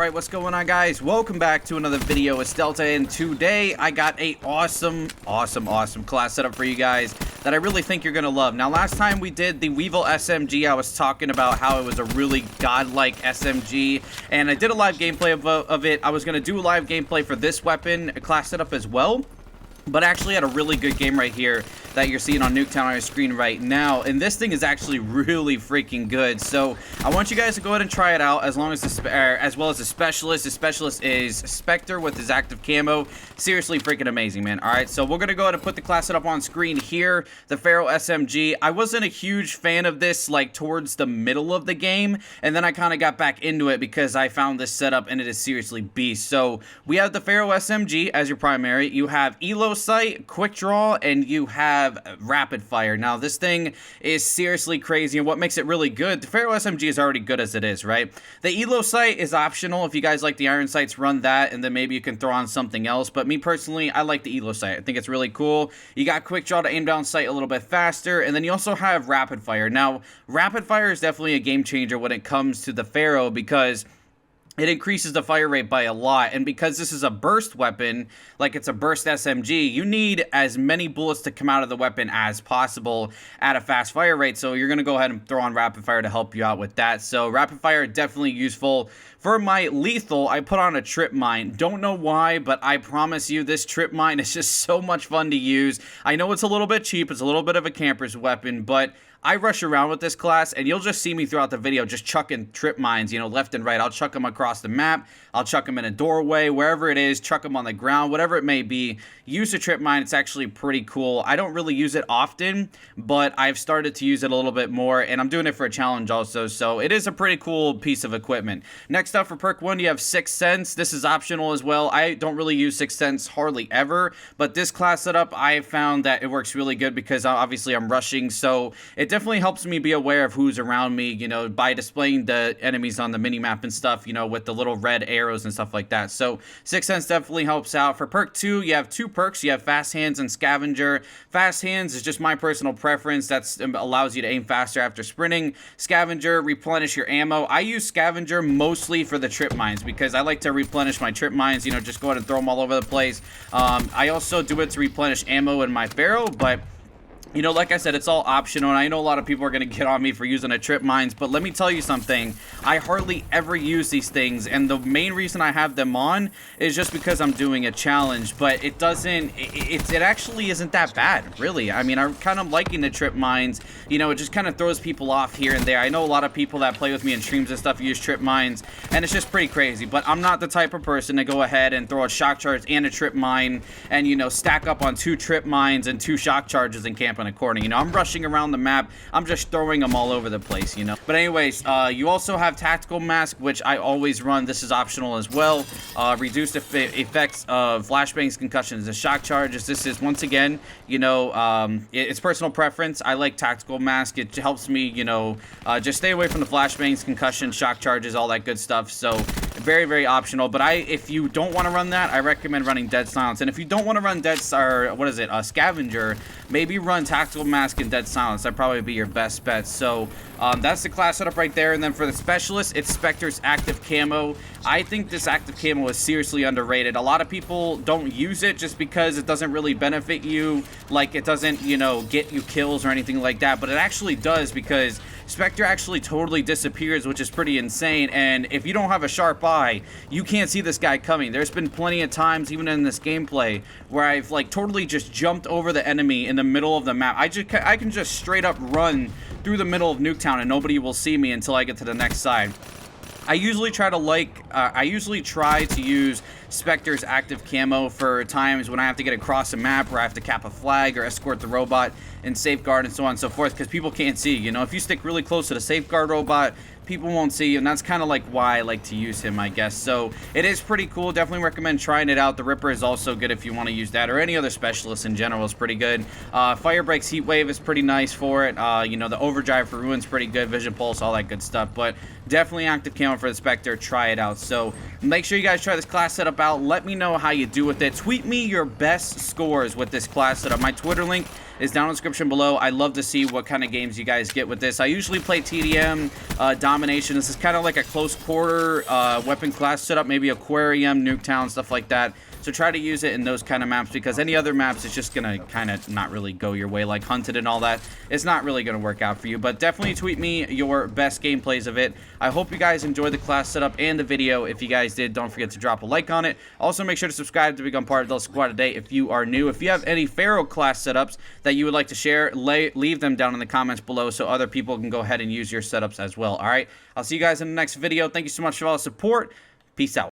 Alright, what's going on, guys? Welcome back to another video. It's Delta, and today I got a awesome class setup for you guys that I really think you're gonna love. Now, last time we did the Pharo SMG, I was talking about how it was a really godlike SMG, and I did a live gameplay of it. I was gonna do a live gameplay for this weapon class setup as well, but actually had a really good game right here that you're seeing on Nuketown on your screen right now, and this thing is actually really freaking good. So I want you guys to go ahead and try it out, as well as the specialist. The specialist is Spectre with his active camo. Seriously freaking amazing, man. All right, so we're gonna go ahead and put the class setup on screen here. The Pharo SMG. I wasn't a huge fan of this like towards the middle of the game, and then I kind of got back into it because I found this setup and it is seriously beast. So we have the Pharo SMG as your primary. You have Elo sight, quick draw, and you have rapid fire. Now this thing is seriously crazy, and what makes it really good, the Pharo SMG is already good as it is, right? The Elo sight is optional. If you guys like the iron sights, run that, and then maybe you can throw on something else. But me personally, I like the Elo sight. I think it's really cool. You got quick draw to aim down sight a little bit faster, and then you also have rapid fire. Now rapid fire is definitely a game changer when it comes to the Pharo, because it increases the fire rate by a lot, and because this is a burst weapon, like it's a burst SMG, you need as many bullets to come out of the weapon as possible at a fast fire rate, so you're going to go ahead and throw on rapid fire to help you out with that. So rapid fire, definitely useful. For my lethal, I put on a trip mine. Don't know why, but I promise you this trip mine is just so much fun to use. I know it's a little bit cheap, it's a little bit of a camper's weapon, but I rush around with this class, and you'll just see me throughout the video just chucking trip mines, you know, left and right. I'll chuck them across the map. I'll chuck them in a doorway, wherever it is, chuck them on the ground, whatever it may be. Use a trip mine. It's actually pretty cool. I don't really use it often, but I've started to use it a little bit more, and I'm doing it for a challenge also, so it is a pretty cool piece of equipment. Next up for perk 1, you have Sixth Sense. This is optional as well. I don't really use Sixth Sense hardly ever, but this class setup, I found that it works really good because obviously I'm rushing, so it definitely helps me be aware of who's around me, you know, by displaying the enemies on the minimap and stuff, you know, with the little red arrows and stuff like that. So Sixth Sense definitely helps out. For perk 2, you have two perks. You have Fast Hands and Scavenger. Fast Hands is just my personal preference. That allows you to aim faster after sprinting. Scavenger, replenish your ammo. I use Scavenger mostly for the trip mines because I like to replenish my trip mines, you know, just go ahead and throw them all over the place. I also do it to replenish ammo in my Pharo, but you know, like I said, it's all optional, and I know a lot of people are going to get on me for using a trip mines, but let me tell you something. I hardly ever use these things, and the main reason I have them on is just because I'm doing a challenge, but it doesn't, it actually isn't that bad, really. I mean, I'm kind of liking the trip mines. You know, it just kind of throws people off here and there. I know a lot of people that play with me in streams and stuff use trip mines, and it's just pretty crazy, but I'm not the type of person to go ahead and throw a shock charge and a trip mine and, you know, stack up on 2 trip mines and 2 shock charges and camp on a corner. You know, I'm rushing around the map. I'm just throwing them all over the place, you know. But anyways, you also have Tactical Mask, which I always run. This is optional as well. Reduced effects of flashbangs, concussions, and shock charges. This is, once again, you know, it's personal preference. I like Tactical Mask. It helps me, you know, just stay away from the flashbangs, concussions, shock charges, all that good stuff. So very, very optional. But if you don't want to run that, I recommend running Dead Silence. And if you don't want to run Scavenger, maybe run Tactical Mask and Dead Silence. That'd probably be your best bet. So that's the class setup right there. And then for the specialist, it's Spectre's Active Camo. I think this Active Camo is seriously underrated. A lot of people don't use it just because it doesn't really benefit you. Like, it doesn't, you know, get you kills or anything like that. But it actually does, because Spectre actually totally disappears, which is pretty insane, and if you don't have a sharp eye, you can't see this guy coming. There's been plenty of times, even in this gameplay, where I've like totally just jumped over the enemy in the middle of the map. I can just straight up run through the middle of Nuketown and nobody will see me until I get to the next side. I usually try to use Spectre's Active Camo for times when I have to get across a map, where I have to cap a flag or escort the robot and safeguard and so on and so forth, because people can't see. You know, if you stick really close to the safeguard robot, people won't see you, and that's kind of like why I like to use him, I guess. So it is pretty cool. Definitely recommend trying it out. The Ripper is also good if you want to use that, or any other specialist in general is pretty good. Firebreak's Heat Wave is pretty nice for it. You know, the Overdrive for Ruin's pretty good. Vision Pulse, all that good stuff. But definitely Active Camo for the Spectre. Try it out. So make sure you guys try this class setup out. Let me know how you do with it. Tweet me your best scores with this class setup. My Twitter link is down in the description below. I love to see what kind of games you guys get with this. I usually play TDM, Domination. This is kind of like a close quarter weapon class setup, maybe Aquarium, Nuketown, stuff like that. So try to use it in those kind of maps, because any other maps is just going to kind of not really go your way, like Hunted and all that. It's not really going to work out for you, but definitely tweet me your best gameplays of it. I hope you guys enjoyed the class setup and the video. If you guys did, don't forget to drop a like on it. Also, make sure to subscribe to become part of the squad today if you are new. If you have any Pharo class setups that you would like to share, leave them down in the comments below so other people can go ahead and use your setups as well. All right, I'll see you guys in the next video. Thank you so much for all the support. Peace out.